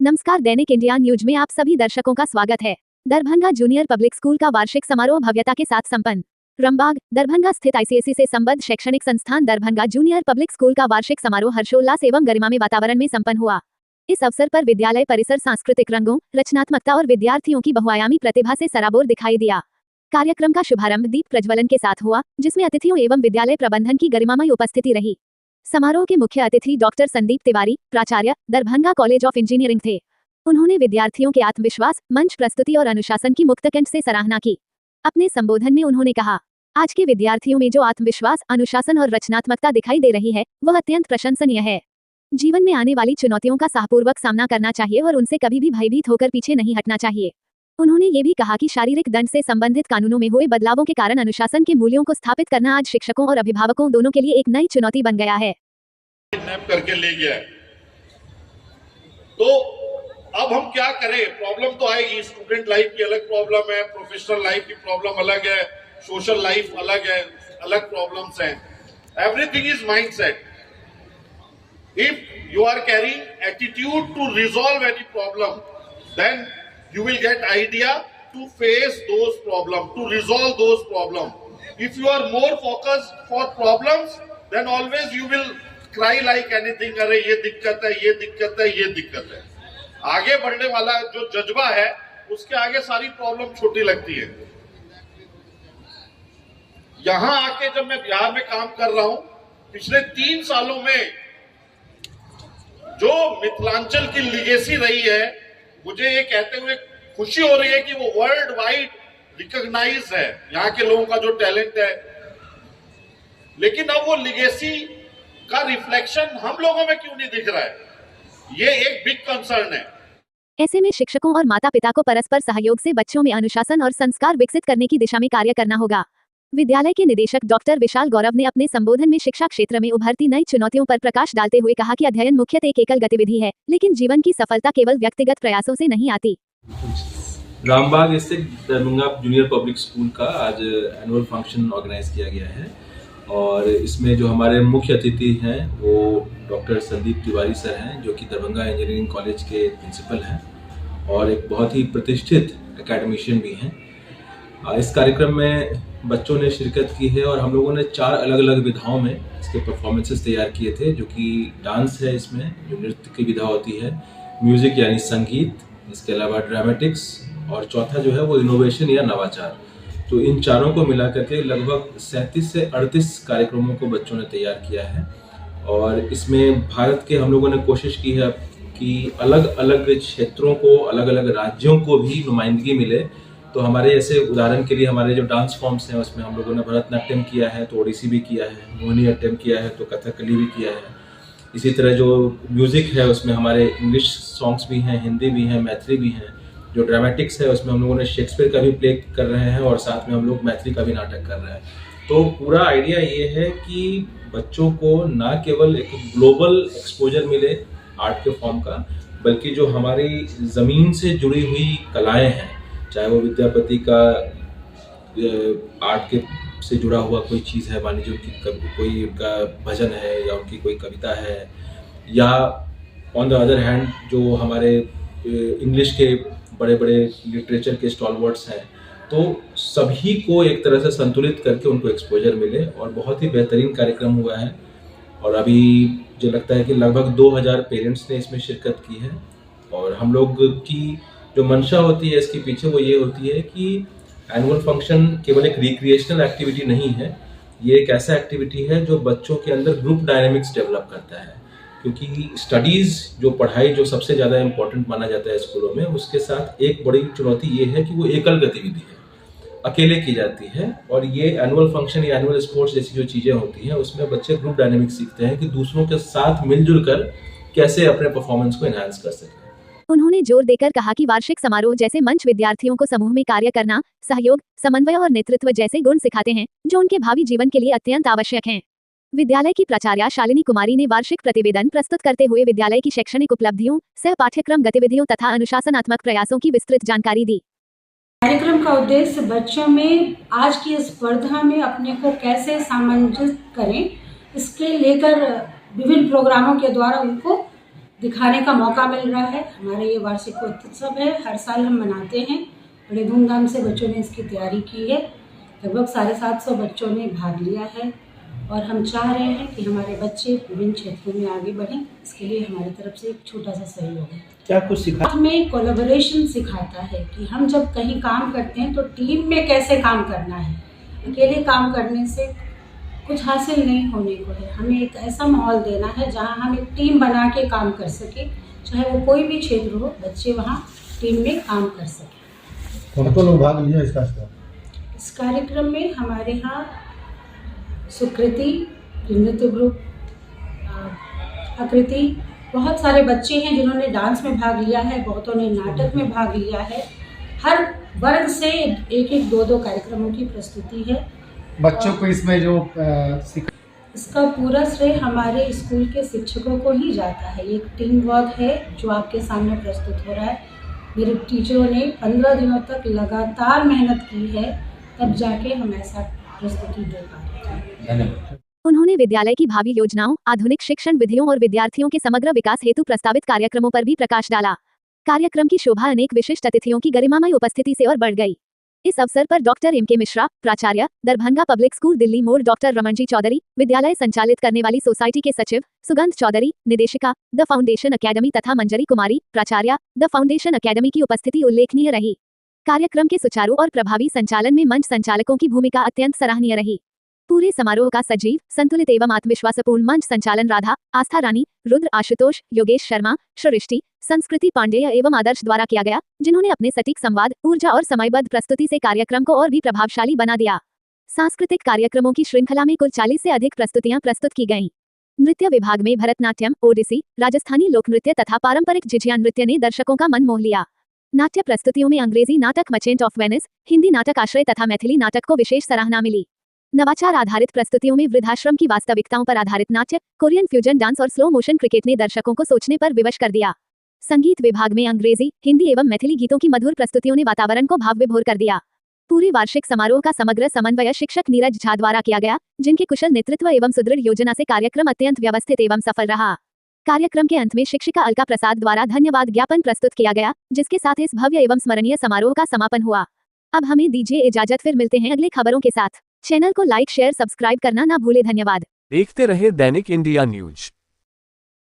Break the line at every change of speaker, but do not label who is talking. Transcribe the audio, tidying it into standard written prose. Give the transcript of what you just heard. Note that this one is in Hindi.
नमस्कार, दैनिक इंडिया न्यूज में आप सभी दर्शकों का स्वागत है। दरभंगा जूनियर पब्लिक स्कूल का वार्षिक समारोह भव्यता के साथ संपन्न। रमबाग, दरभंगा स्थित आईसीएसई से संबद्ध शैक्षणिक संस्थान दरभंगा जूनियर पब्लिक स्कूल का वार्षिक समारोह हर्षोल्लास एवं गरिमामय वातावरण में संपन्न हुआ। इस अवसर पर विद्यालय परिसर सांस्कृतिक रंगों, रचनात्मकता और विद्यार्थियों की बहुआयामी प्रतिभा से सराबोर दिखाई दिया। कार्यक्रम का शुभारंभ दीप प्रज्वलन के साथ हुआ, जिसमें अतिथियों एवं विद्यालय प्रबंधन की गरिमामय उपस्थिति रही। समारोह के मुख्य अतिथि डॉक्टर संदीप तिवारी, प्राचार्य, दरभंगा कॉलेज ऑफ इंजीनियरिंग थे। उन्होंने विद्यार्थियों के आत्मविश्वास, मंच प्रस्तुति और अनुशासन की मुक्तकंठ से सराहना की। अपने संबोधन में उन्होंने कहा, आज के विद्यार्थियों में जो आत्मविश्वास, अनुशासन और रचनात्मकता दिखाई दे रही है, वह अत्यंत प्रशंसनीय है। जीवन में आने वाली चुनौतियों का साहपूर्वक सामना करना चाहिए और उनसे कभी भी भयभीत होकर पीछे नहीं हटना चाहिए। उन्होंने ये भी कहा कि शारीरिक दंड से संबंधित कानूनों में हुए बदलावों के कारण अनुशासन के मूल्यों को स्थापित करना आज शिक्षकों और अभिभावकों दोनों के लिए एक नई चुनौती बन गया है।
करके ले गया है, तो अब हम क्या करें? प्रॉब्लम तो आएगी। स्टूडेंट लाइफ की अलग प्रॉब्लम है, प्रोफेशनल लाइफ की प्रॉब्लम अलग है, सोशल लाइफ अलग है, अलग प्रॉब्लम्स हैं। Everything is mindset. If you are carrying attitude to resolve any problem, then you will get idea to face those problems, to resolve those problems. If you are more focused for problems, then always you will cry like anything. अरे ये दिक्कत है, ये दिक्कत है, ये दिक्कत है। आगे बढ़ने वाला जो जज्बा है, उसके आगे सारी प्रॉब्लम छोटी लगती है। यहां आके जब मैं बिहार में काम कर रहा हूं, पिछले 3 सालों में जो मिथिलांचल की लिगेसी रही है, मुझे ये कहते हुए खुशी हो रही है कि वो वर्ल्ड वाइड रिकॉग्नाइज है, यहाँ के लोगों का जो टैलेंट है। लेकिन अब वो लिगेसी का रिफ्लेक्शन हम लोगों में क्यों नहीं दिख रहा है? ये एक बिग कंसर्न है।
ऐसे में शिक्षकों और माता पिता को परस्पर सहयोग से बच्चों में अनुशासन और संस्कार विकसित करने की दिशा में कार्य करना होगा। विद्यालय के निदेशक डॉक्टर विशाल गौरव ने अपने संबोधन में शिक्षा क्षेत्र में उभरती नई चुनौतियों पर प्रकाश डालते हुए कहा कि अध्ययन मुख्यतः एक एकल गतिविधि है, लेकिन जीवन की सफलता केवल व्यक्तिगत प्रयासों से नहीं आती।
रामबाग स्थित दरभंगा जूनियर पब्लिक स्कूल का आज एनुअल फंक्शन ऑर्गेनाइज किया गया है और इसमें जो हमारे मुख्य अतिथि हैं वो डॉक्टर संदीप तिवारी सर हैं, जो कि दरभंगा इंजीनियरिंग कॉलेज के प्रिंसिपल हैं और एक बहुत ही प्रतिष्ठित एकेडमिशियन भी हैं। इस कार्यक्रम में बच्चों ने शिरकत की है और हम लोगों ने 4 अलग अलग विधाओं में इसके परफॉर्मेंसेस तैयार किए थे, जो कि डांस है, इसमें जो नृत्य की विधा होती है, म्यूजिक यानी संगीत, इसके अलावा ड्रामेटिक्स और चौथा जो है वो इनोवेशन या नवाचार। तो इन चारों को मिला करके लगभग 37 से 38 कार्यक्रमों को बच्चों ने तैयार किया है और इसमें भारत के हम लोगों ने कोशिश की है कि अलग अलग क्षेत्रों को, अलग अलग राज्यों को भी नुमाइंदगी मिले। तो हमारे ऐसे उदाहरण के लिए हमारे जो डांस फॉर्म्स हैं उसमें हम लोगों ने भरतनाट्यम किया है, तो ओडिसी भी किया है, मोहिनीअट्टम किया है, तो कथकली भी किया है। इसी तरह जो म्यूज़िक है उसमें हमारे इंग्लिश सॉन्ग्स भी हैं, हिंदी भी हैं, मैथिली भी हैं। जो ड्रामेटिक्स है उसमें हम लोगों ने शेक्सपियर का भी प्ले कर रहे हैं और साथ में हम लोग मैथिली का भी नाटक कर रहे हैं। तो पूरा आइडिया ये है कि बच्चों को ना केवल एक ग्लोबल एक्सपोजर मिले आर्ट के फॉर्म का, बल्कि जो हमारी ज़मीन से जुड़ी हुई कलाएँ हैं, चाहे वो विद्यापति का आर्ट के से जुड़ा हुआ कोई चीज़ है, मान लीजिए कोई उनका भजन है या उनकी कोई कविता है, या ऑन द अदर हैंड जो हमारे इंग्लिश के बड़े बड़े लिटरेचर के स्टॉलवर्ड्स हैं, तो सभी को एक तरह से संतुलित करके उनको एक्सपोजर मिले और बहुत ही बेहतरीन कार्यक्रम हुआ है। और अभी जो लगता है कि लगभग 2000 पेरेंट्स ने इसमें शिरकत की है और हम लोग की जो मंशा होती है इसके पीछे वो ये होती है कि एनुअल फंक्शन केवल एक रिक्रिएशनल एक्टिविटी नहीं है, ये एक ऐसा एक्टिविटी है जो बच्चों के अंदर ग्रुप डायनेमिक्स डेवलप करता है। क्योंकि स्टडीज़ जो पढ़ाई जो सबसे ज़्यादा इम्पोर्टेंट माना जाता है स्कूलों में, उसके साथ एक बड़ी चुनौती ये है कि वो एकल गतिविधि है, अकेले की जाती है। और ये एनुअल फंक्शन या एनुअल स्पोर्ट्स जैसी जो चीज़ें होती हैं उसमें बच्चे ग्रुप डायनेमिक्स सीखते हैं कि दूसरों के साथ मिलजुल कर कैसे अपने परफॉर्मेंस को एनहांस कर सकें।
उन्होंने जोर देकर कहा कि वार्षिक समारोह जैसे मंच विद्यार्थियों को समूह में कार्य करना, सहयोग, समन्वय और नेतृत्व जैसे गुण सिखाते हैं, जो उनके भावी जीवन के लिए अत्यंत आवश्यक हैं। विद्यालय की प्राचार्या शालिनी कुमारी ने वार्षिक प्रतिवेदन प्रस्तुत करते हुए विद्यालय की शैक्षणिक उपलब्धियों, सह पाठ्यक्रम गतिविधियों तथा अनुशासनात्मक प्रयासों की विस्तृत जानकारी दी।
कार्यक्रम का उद्देश्य बच्चों में आज की स्पर्धा में अपने को कैसे सामंजस्य करें, इसके लेकर विभिन्न प्रोग्रामों के द्वारा उनको दिखाने का मौका मिल रहा है। हमारा ये वार्षिक उत्सव है, हर साल हम मनाते हैं। बड़े धूमधाम से बच्चों ने इसकी तैयारी की है। लगभग 750 बच्चों ने भाग लिया है और हम चाह रहे हैं कि हमारे बच्चे विभिन्न क्षेत्रों में आगे बढ़ें। इसके लिए हमारी तरफ से एक छोटा सा सहयोग है।
क्या कुछ सिखा?
हमें कोलैबोरेशन सिखाता है कि हम जब कहीं काम करते हैं तो टीम में कैसे काम करना है। अकेले काम करने से कुछ हासिल नहीं होने को है। हमें एक ऐसा माहौल देना है जहां हम एक टीम बना के काम कर सकें, चाहे वो कोई भी क्षेत्र हो, बच्चे वहां टीम में काम कर सकें।
कौन लोग भाग लिया
इस कार्यक्रम में हमारे यहाँ सुकृति नृत्य ग्रुप, आकृति, बहुत सारे बच्चे हैं जिन्होंने डांस में भाग लिया है, बहुतों ने नाटक में भाग लिया है। हर वर्ग से एक एक दो दो कार्यक्रमों की प्रस्तुति है।
बच्चों को इसमें जो
इसका पूरा श्रेय हमारे स्कूल के शिक्षकों को ही जाता है। ये एक टीम वर्क है जो आपके सामने प्रस्तुत हो रहा है। मेरे टीचरों ने 15 दिनों तक लगातार मेहनत की है, तब जाके हम ऐसा प्रस्तुति दे पा रहे हैं।
उन्होंने विद्यालय की भावी योजनाओं, आधुनिक शिक्षण विधियों और विद्यार्थियों के समग्र विकास हेतु प्रस्तावित कार्यक्रमों पर भी प्रकाश डाला। कार्यक्रम की शोभा अनेक विशिष्ट अतिथियों की गरिमामय उपस्थिति से और बढ़ गई। इस अवसर पर डॉक्टर एम के मिश्रा, प्राचार्य, दरभंगा पब्लिक स्कूल दिल्ली मोड़, डॉक्टर रमणजी चौधरी, विद्यालय संचालित करने वाली सोसाइटी के सचिव सुगंध चौधरी, निदेशिका द फाउंडेशन अकेडमी तथा मंजरी कुमारी, प्राचार्य, द फाउंडेशन अकेडमी की उपस्थिति उल्लेखनीय रही। कार्यक्रम के सुचारू और प्रभावी संचालन में मंच संचालकों की भूमिका अत्यंत सराहनीय रही। पूरे समारोह का सजीव, संतुलित एवं आत्मविश्वासपूर्ण मंच संचालन राधा, आस्था रानी, रुद्र, आशुतोष, योगेश शर्मा, सृष्टि, संस्कृति पांडेय एवं आदर्श द्वारा किया गया, जिन्होंने अपने सटीक संवाद, ऊर्जा और समयबद्ध प्रस्तुति से कार्यक्रम को और भी प्रभावशाली बना दिया। सांस्कृतिक कार्यक्रमों की श्रृंखला में कुल 40 से अधिक प्रस्तुतियां प्रस्तुत की गईं। नृत्य विभाग में भरतनाट्यम, ओडिसी, राजस्थानी लोक नृत्य तथा पारंपरिक झिझिया नृत्य ने दर्शकों का मन मोह लिया। नाट्य प्रस्तुतियों में अंग्रेजी नाटक मर्चेंट ऑफ वेनिस, हिंदी नाटक आश्रय तथा मैथिली नाटक को विशेष सराहना मिली। नवाचार आधारित प्रस्तुतियों में वृद्धाश्रम की वास्तविकताओं पर आधारित नाट्य, कोरियन फ्यूजन डांस और स्लो मोशन क्रिकेट ने दर्शकों को सोचने पर विवश कर दिया। संगीत विभाग में अंग्रेजी, हिंदी एवं मैथिली गीतों की मधुर प्रस्तुतियों ने वातावरण को भाव विभोर कर दिया। पूरे वार्षिक समारोह का समग्र समन्वय शिक्षक नीरज झा द्वारा किया गया, जिनके कुशल नेतृत्व एवं सुदृढ़ योजना से कार्यक्रम अत्यंत व्यवस्थित एवं सफल रहा। कार्यक्रम के अंत में शिक्षिका अलका प्रसाद द्वारा धन्यवाद ज्ञापन प्रस्तुत किया गया, जिसके साथ इस भव्य एवं स्मरणीय समारोह का समापन हुआ। अब हमें दीजिए इजाजत, फिर मिलते हैं अगले खबरों के साथ। चैनल को लाइक, शेयर, सब्सक्राइब करना ना भूले। धन्यवाद।
देखते रहे दैनिक इंडिया न्यूज।